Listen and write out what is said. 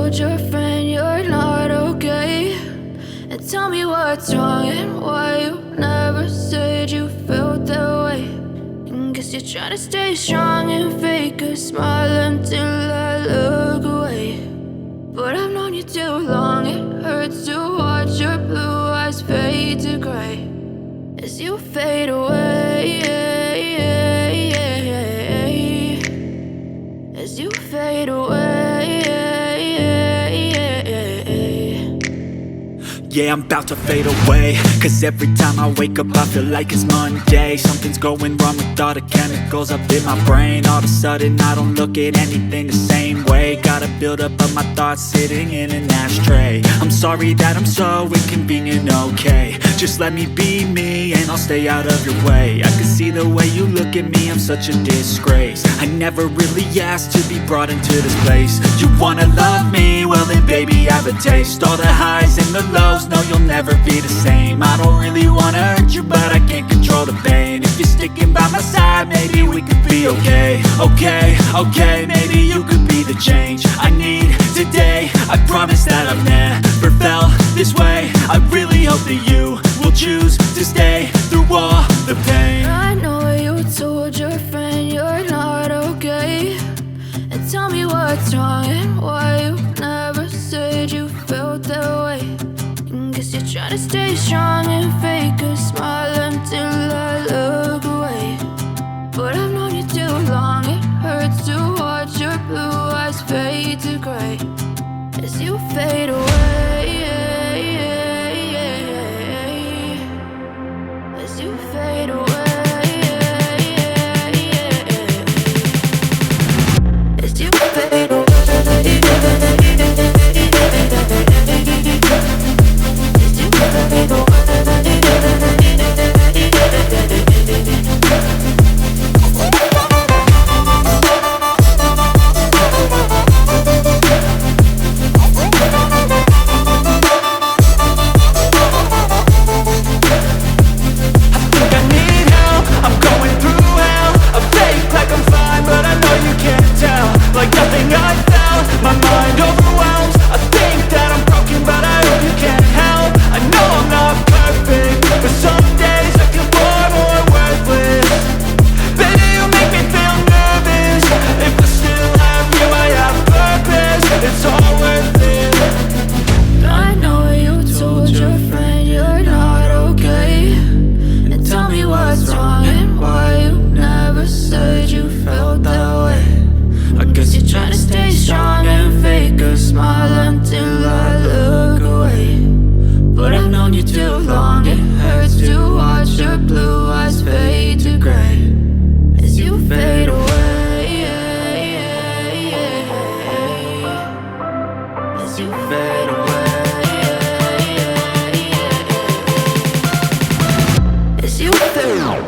told your friend you're not okay? And tell me what's wrong and why you never said you felt that way. And guess you're trying to stay strong and fake a smile until I look away. But I've known you too long, it hurts to watch your blue eyes fade to gray as you fade away, as you fade away. Yeah, I'm about to fade away, cause every time I wake up I feel like it's Monday. Something's going wrong with all the chemicals up in my brain. All of a sudden I don't look at anything the same way. Got a buildup of my thoughts sitting in an ashtray. I'm sorry that I'm so inconvenient, okay? Just let me be me and I'll stay out of your way. I can see the way you look at me, I'm such a disgrace. I never really asked to be brought into this place. You wanna love me? Well then baby, have a taste. All the highs and the lows, no, you'll never be the same. I don't really wanna hurt you, but I can't control the pain. If you're sticking by my side, maybe we could be okay. Okay, maybe you could be the change I need today. I promise that I've never felt this way. I really hope that you will choose to stay through all the pain. I know you told your friend you're not okay. And tell me what's wrong and why you never said you felt that way. Guess you're trying to stay strong and fake a smile until I look away. But I've known you too long, it hurts to watch your blue eyes fade to gray as you fade away, as you fade away, as you fade away. As you fade away.